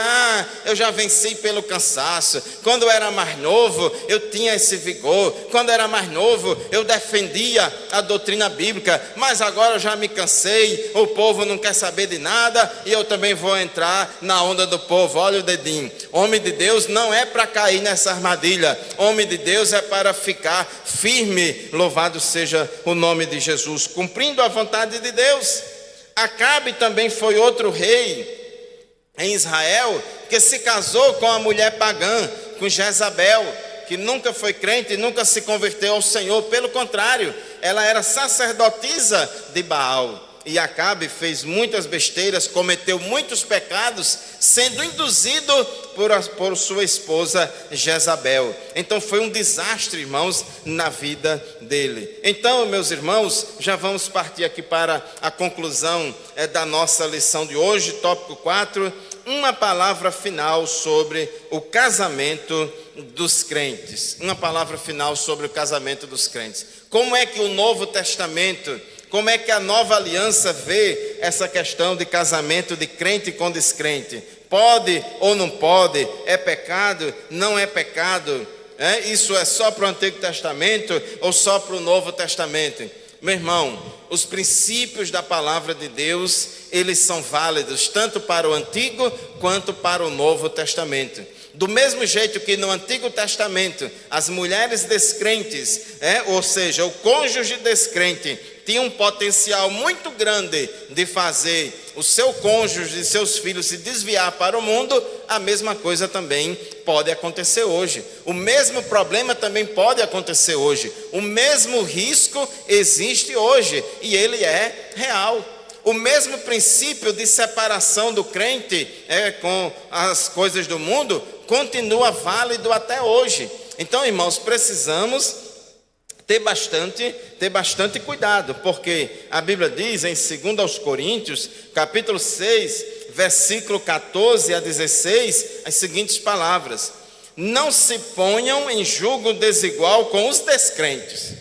eu já venci pelo cansaço. Quando eu era mais novo, eu tinha esse vigor. Quando eu era mais novo, eu defendia a doutrina bíblica, mas agora eu já me cansei, o povo não quer saber de nada, e eu também vou entrar na onda do povo. Olha o dedinho, homem de Deus não é para cair nessa armadilha, homem de Deus é para ficar firme, louvado seja o nome de Jesus, cumprindo a vontade de Deus. Acabe também foi outro rei em Israel, que se casou com a mulher pagã, com Jezabel, que nunca foi crente e nunca se converteu ao Senhor. Pelo contrário, ela era sacerdotisa de Baal. E Acabe fez muitas besteiras, cometeu muitos pecados, sendo induzido por sua esposa Jezabel. Então foi um desastre, irmãos, na vida dele. Então, meus irmãos, já vamos partir aqui para a conclusão da nossa lição de hoje, tópico 4, uma palavra final sobre o casamento dos crentes. Uma palavra final sobre o casamento dos crentes. Como é que o Novo Testamento, como é que a nova aliança vê essa questão de casamento de crente com descrente? Pode ou não pode? É pecado? Não é pecado? Isso é só para o Antigo Testamento ou só para o Novo Testamento? Meu irmão, os princípios da palavra de Deus, eles são válidos tanto para o Antigo quanto para o Novo Testamento. Do mesmo jeito que no Antigo Testamento, as mulheres descrentes, ou seja, o cônjuge descrente, tinha um potencial muito grande de fazer o seu cônjuge e seus filhos se desviar para o mundo, a mesma coisa também pode acontecer hoje. O mesmo problema também pode acontecer hoje. O mesmo risco existe hoje e ele é real. O mesmo princípio de separação do crente com as coisas do mundo continua válido até hoje. Então, irmãos, precisamos ter bastante cuidado, porque a Bíblia diz em 2 aos Coríntios, capítulo 6, versículo 14 a 16, as seguintes palavras: não se ponham em julgo desigual com os descrentes,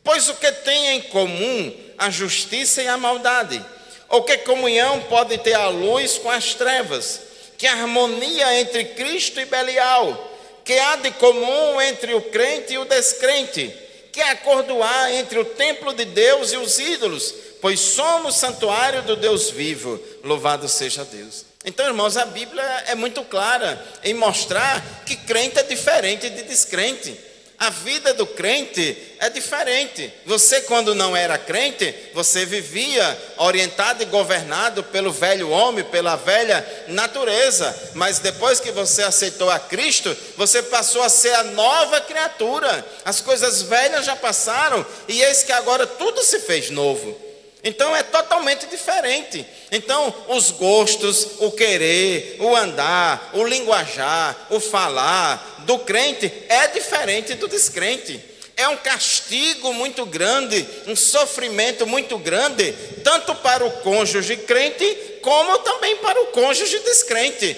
pois o que tem em comum a justiça e a maldade? Ou que comunhão pode ter a luz com as trevas? Que harmonia entre Cristo e Belial? Que há de comum entre o crente e o descrente? Que acordo há entre o templo de Deus e os ídolos? Pois somos santuário do Deus vivo, louvado seja Deus. Então, irmãos, a Bíblia é muito clara em mostrar que crente é diferente de descrente. A vida do crente é diferente. Você, quando não era crente, você vivia orientado e governado pelo velho homem, pela velha natureza. Mas depois que você aceitou a Cristo, você passou a ser a nova criatura. As coisas velhas já passaram e eis que agora tudo se fez novo. Então é totalmente diferente. Então os gostos, o querer, o andar, o linguajar, o falar do crente é diferente do descrente. É um castigo muito grande, um sofrimento muito grande, tanto para o cônjuge crente, como também para o cônjuge descrente.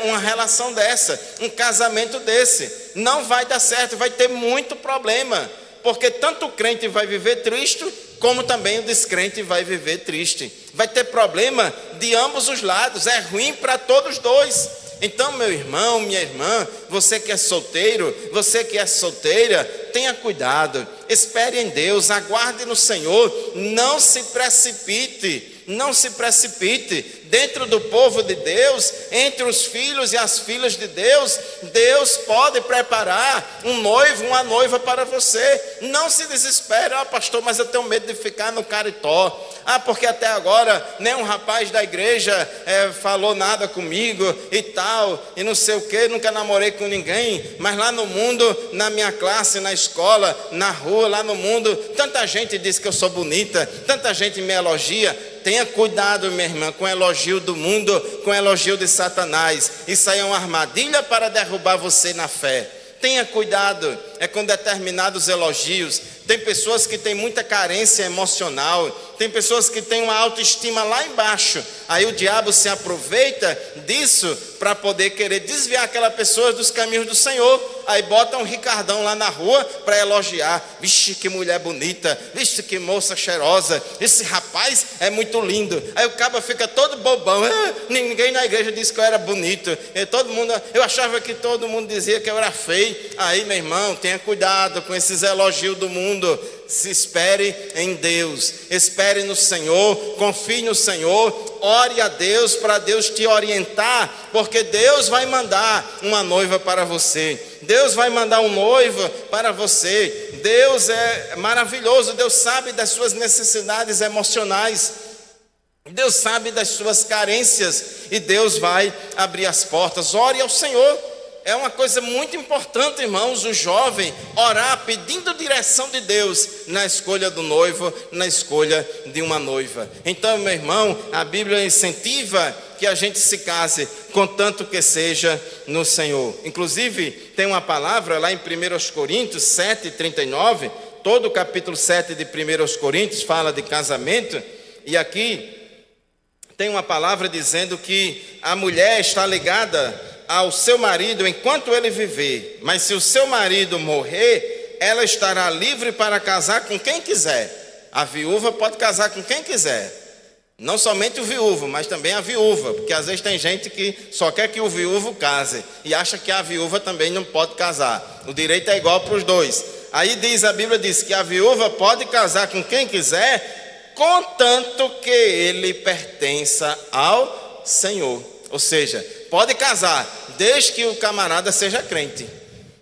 Uma relação dessa, um casamento desse, não vai dar certo, vai ter muito problema, porque tanto o crente vai viver triste, como também o descrente vai viver triste. Vai ter problema de ambos os lados, é ruim para todos dois. Então, meu irmão, minha irmã, você que é solteiro, você que é solteira, tenha cuidado, espere em Deus, aguarde no Senhor, não se precipite. Não se precipite. Dentro do povo de Deus, entre os filhos e as filhas de Deus, Deus pode preparar um noivo, uma noiva para você. Não se desespere. Pastor, mas eu tenho medo de ficar no caritó. Porque até agora nenhum rapaz da igreja falou nada comigo e tal, e não sei o que, nunca namorei com ninguém. Mas lá no mundo, na minha classe, na escola, na rua, lá no mundo, tanta gente diz que eu sou bonita, tanta gente me elogia. Tenha cuidado, minha irmã, com o elogio do mundo, com o elogio de Satanás. Isso aí é uma armadilha para derrubar você na fé. Tenha cuidado, com determinados elogios. Tem pessoas que têm muita carência emocional, tem pessoas que têm uma autoestima lá embaixo. Aí o diabo se aproveita disso para poder querer desviar aquela pessoa dos caminhos do Senhor. Aí bota um Ricardão lá na rua para elogiar. Vixe, que mulher bonita, vixe, que moça cheirosa, esse rapaz é muito lindo. Aí o cabo fica todo bobão. Ninguém na igreja disse que eu era bonito. Eu achava que todo mundo dizia que eu era feio. Aí, meu irmão, tenha cuidado com esses elogios do mundo. Se espere em Deus, espere no Senhor, confie no Senhor, ore a Deus para Deus te orientar, porque Deus vai mandar uma noiva para você, Deus vai mandar um noivo para você. Deus é maravilhoso, Deus sabe das suas necessidades emocionais, Deus sabe das suas carências e Deus vai abrir as portas. Ore ao Senhor. É uma coisa muito importante, irmãos, o jovem orar pedindo direção de Deus na escolha do noivo, na escolha de uma noiva. Então, meu irmão, a Bíblia incentiva que a gente se case, contanto que seja no Senhor. Inclusive, tem uma palavra lá em 1 Coríntios 7:39, todo o capítulo 7 de 1 Coríntios fala de casamento, e aqui tem uma palavra dizendo que a mulher está ligada ao seu marido enquanto ele viver, mas se o seu marido morrer, ela estará livre para casar com quem quiser. A viúva pode casar com quem quiser, não somente o viúvo, mas também a viúva, porque às vezes tem gente que só quer que o viúvo case e acha que a viúva também não pode casar. O direito é igual para os dois. Aí a Bíblia diz que a viúva pode casar com quem quiser, contanto que ele pertença ao Senhor. Ou seja, pode casar desde que o camarada seja crente,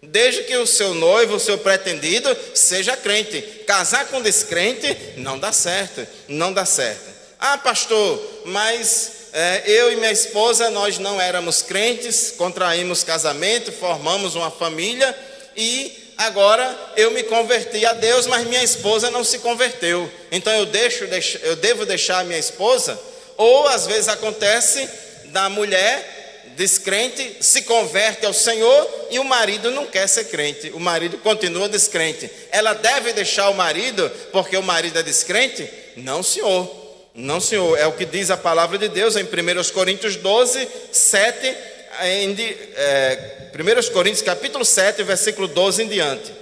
desde que o seu noivo, o seu pretendido seja crente. Casar com descrente não dá certo, não dá certo. Pastor, mas eu e minha esposa, nós não éramos crentes, contraímos casamento, formamos uma família e agora eu me converti a Deus, mas minha esposa não se converteu. Então eu devo deixar a minha esposa? Ou às vezes acontece da mulher descrente se converte ao Senhor e o marido não quer ser crente, o marido continua descrente. Ela deve deixar o marido porque o marido é descrente? Não, senhor. Não, senhor. É o que diz a palavra de Deus em 1 Coríntios 12, 7, 1 Coríntios capítulo 7, versículo 12 em diante.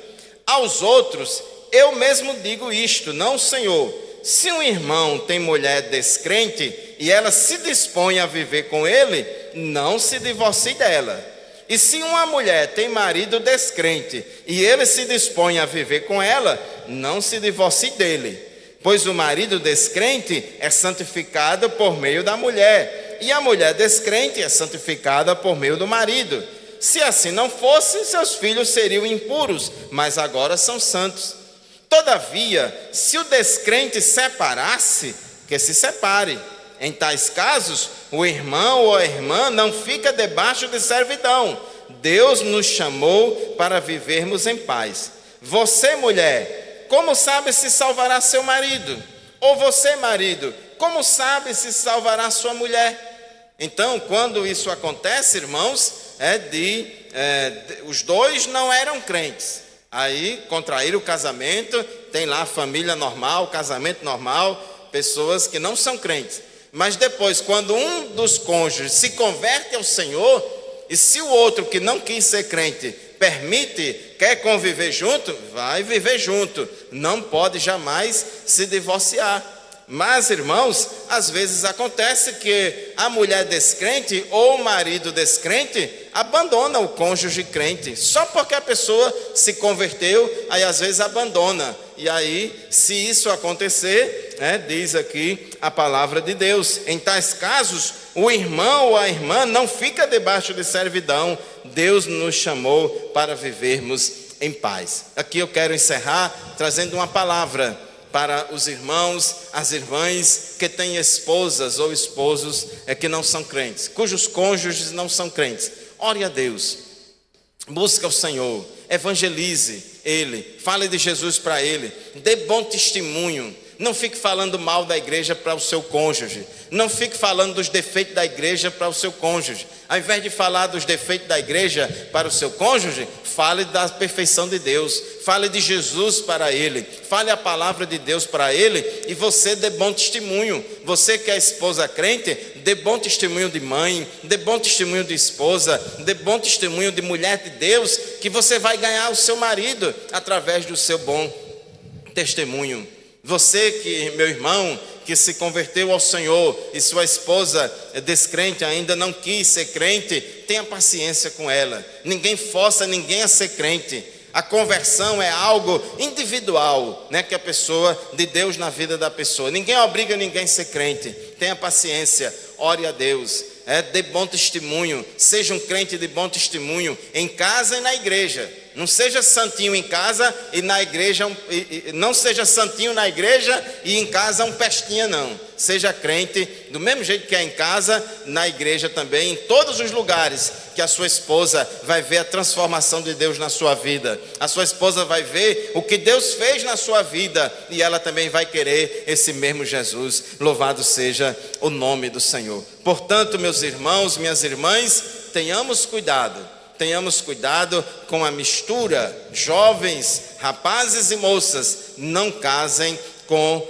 Aos outros eu mesmo digo isto, não o Senhor. Se um irmão tem mulher descrente e ela se dispõe a viver com ele, não se divorcie dela. E se uma mulher tem marido descrente e ele se dispõe a viver com ela, não se divorcie dele. Pois o marido descrente é santificado por meio da mulher, e a mulher descrente é santificada por meio do marido. Se assim não fosse, seus filhos seriam impuros, mas agora são santos. Todavia, se o descrente separasse, que se separe. Em tais casos, o irmão ou a irmã não fica debaixo de servidão. Deus nos chamou para vivermos em paz. Você, mulher, como sabe se salvará seu marido? Ou você, marido, como sabe se salvará sua mulher? Então, quando isso acontece, irmãos, os dois não eram crentes. Aí contraíram o casamento, tem lá a família normal, casamento normal, pessoas que não são crentes. Mas depois, quando um dos cônjuges se converte ao Senhor, e se o outro que não quis ser crente permite, quer conviver junto, vai viver junto, não pode jamais se divorciar. Mas, irmãos, às vezes acontece que a mulher descrente ou o marido descrente abandona o cônjuge crente, só porque a pessoa se converteu, aí às vezes abandona. E aí, se isso acontecer, diz aqui a palavra de Deus, em tais casos, o irmão ou a irmã não fica debaixo de servidão. Deus nos chamou para vivermos em paz. Aqui eu quero encerrar trazendo uma palavra para os irmãos, as irmãs que têm esposas ou esposos que não são crentes, cujos cônjuges não são crentes. Ore a Deus, busca o Senhor, evangelize ele, fale de Jesus para ele, dê bom testemunho. Não fique falando mal da igreja para o seu cônjuge. Não fique falando dos defeitos da igreja para o seu cônjuge. Ao invés de falar dos defeitos da igreja para o seu cônjuge, fale da perfeição de Deus. Fale de Jesus para ele. Fale a palavra de Deus para ele e você dê bom testemunho. Você que é esposa crente, dê bom testemunho de mãe, dê bom testemunho de esposa, dê bom testemunho de mulher de Deus, que você vai ganhar o seu marido através do seu bom testemunho. Você que, meu irmão, que se converteu ao Senhor e sua esposa descrente ainda não quis ser crente, tenha paciência com ela. Ninguém força ninguém a ser crente. A conversão é algo individual, que a pessoa, de Deus na vida da pessoa. Ninguém obriga ninguém a ser crente. Tenha paciência, ore a Deus, dê bom testemunho, seja um crente de bom testemunho em casa e na igreja. Não seja santinho em casa e na igreja, não seja santinho na igreja e em casa um pestinha, não. Seja crente do mesmo jeito que é em casa, na igreja também, em todos os lugares que a sua esposa vai ver a transformação de Deus na sua vida. A sua esposa vai ver o que Deus fez na sua vida e ela também vai querer esse mesmo Jesus. Louvado seja o nome do Senhor. Portanto, meus irmãos, minhas irmãs, tenhamos cuidado com a mistura. Jovens, rapazes e moças, não casem com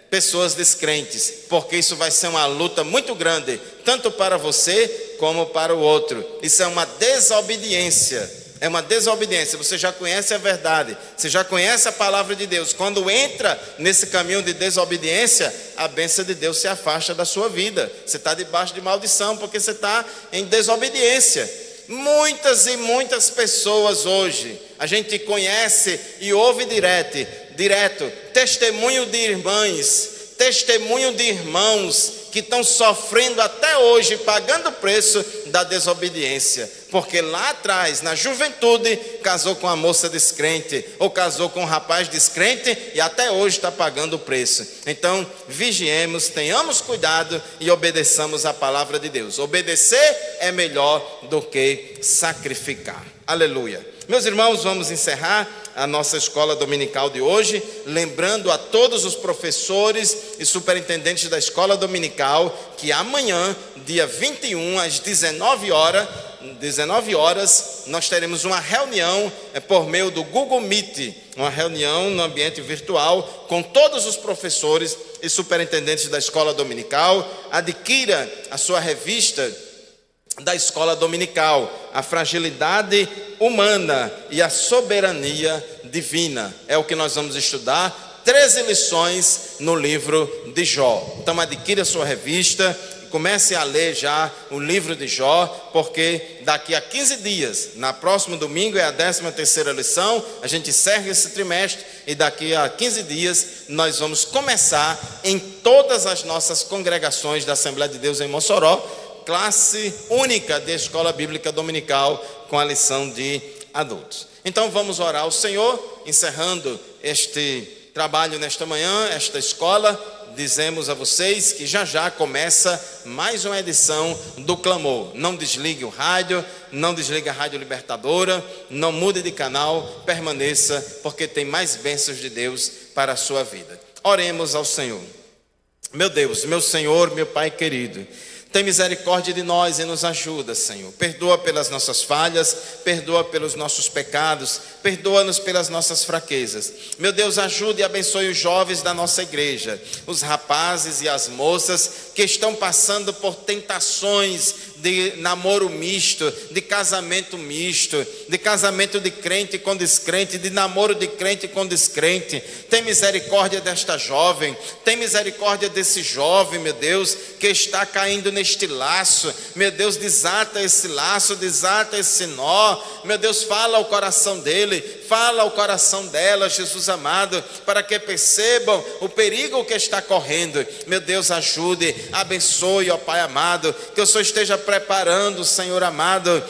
pessoas descrentes, porque isso vai ser uma luta muito grande, tanto para você como para o outro. Isso é uma desobediência. Você já conhece a verdade, você já conhece a palavra de Deus. Quando entra nesse caminho de desobediência, a bênção de Deus se afasta da sua vida. Você está debaixo de maldição, porque você está em desobediência. Muitas e muitas pessoas hoje, a gente conhece e ouve direto, testemunho de irmãs, testemunho de irmãos que estão sofrendo até hoje, pagando o preço da desobediência, porque lá atrás, na juventude, casou com uma moça descrente, ou casou com um rapaz descrente, e até hoje está pagando o preço. Então, vigiemos, tenhamos cuidado e obedeçamos a palavra de Deus. Obedecer é melhor do que sacrificar. Aleluia. Meus irmãos, vamos encerrar a nossa escola dominical de hoje, lembrando a todos os professores e superintendentes da escola dominical que amanhã, dia 21, às 19 horas, nós teremos uma reunião por meio do Google Meet, uma reunião no ambiente virtual com todos os professores e superintendentes da escola dominical. Adquira a sua revista da escola dominical, a fragilidade humana e a soberania divina. É o que nós vamos estudar, 13 lições no livro de Jó. Então adquira a sua revista, comece a ler já o livro de Jó, porque daqui a 15 dias, na próximo domingo é a 13ª lição, a gente encerra esse trimestre e daqui a 15 dias nós vamos começar em todas as nossas congregações da Assembleia de Deus em Mossoró, classe única de escola bíblica dominical com a lição de adultos. Então vamos orar ao Senhor, encerrando este trabalho nesta manhã, esta escola. Dizemos a vocês que já começa mais uma edição do Clamor. Não desligue o rádio, não desligue a Rádio Libertadora, não mude de canal, permaneça, porque tem mais bênçãos de Deus para a sua vida. Oremos ao Senhor. Meu Deus, meu Senhor, meu Pai querido, tem misericórdia de nós e nos ajuda, Senhor. Perdoa pelas nossas falhas, perdoa pelos nossos pecados, perdoa-nos pelas nossas fraquezas. Meu Deus, ajude e abençoe os jovens da nossa igreja, os rapazes e as moças que estão passando por tentações de namoro misto, de casamento misto, de casamento de crente com descrente, de namoro de crente com descrente. Tem misericórdia desta jovem, tem misericórdia desse jovem, meu Deus, que está caindo neste laço. Meu Deus, desata esse laço, desata esse nó. Meu Deus, fala ao coração dele, fala ao coração dela, Jesus amado, para que percebam o perigo que está correndo. Meu Deus, ajude, abençoe, ó Pai amado, que o Senhor esteja preparando, Senhor amado,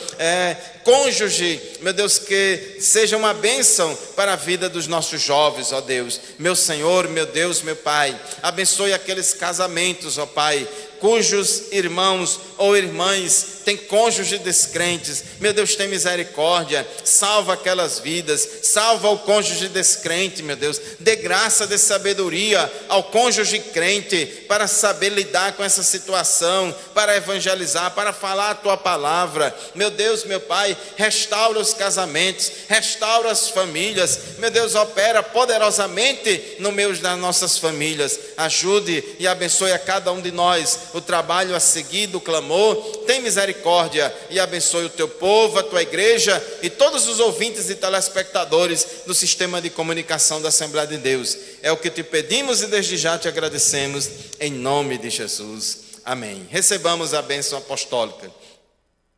cônjuge, meu Deus, que seja uma bênção para a vida dos nossos jovens, ó Deus. Meu Senhor, meu Deus, meu Pai, abençoe aqueles casamentos, ó Pai, cujos irmãos ou irmãs têm cônjuges descrentes. Meu Deus, tem misericórdia, salva aquelas vidas, salva o cônjuge descrente, meu Deus, dê graça de sabedoria ao cônjuge crente, para saber lidar com essa situação, para evangelizar, para falar a Tua palavra. Meu Deus, meu Pai, restaura os casamentos, restaura as famílias. Meu Deus, opera poderosamente no meio das nossas famílias. Ajude e abençoe a cada um de nós o trabalho a seguir do clamor. Tem misericórdia e abençoe o Teu povo, a Tua igreja e todos os ouvintes e telespectadores do sistema de comunicação da Assembleia de Deus. É o que te pedimos e desde já te agradecemos, em nome de Jesus. Amém. Recebamos a bênção apostólica.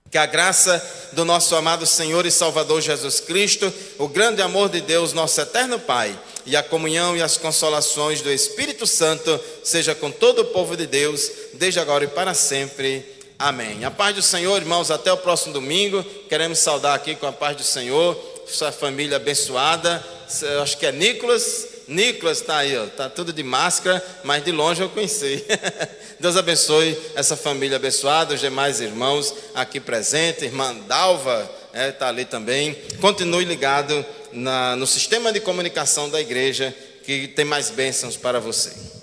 Que a graça do nosso amado Senhor e Salvador Jesus Cristo, o grande amor de Deus, nosso eterno Pai, e a comunhão e as consolações do Espírito Santo seja com todo o povo de Deus, desde agora e para sempre. Amém. A paz do Senhor, irmãos, até o próximo domingo. Queremos saudar aqui com a paz do Senhor sua família abençoada. Eu acho que é Nicolas está aí, está tudo de máscara, mas de longe eu conheci. Deus abençoe essa família abençoada, os demais irmãos aqui presentes. Irmã Dalva está ali também. Continue ligado no sistema de comunicação da igreja, que tem mais bênçãos para você.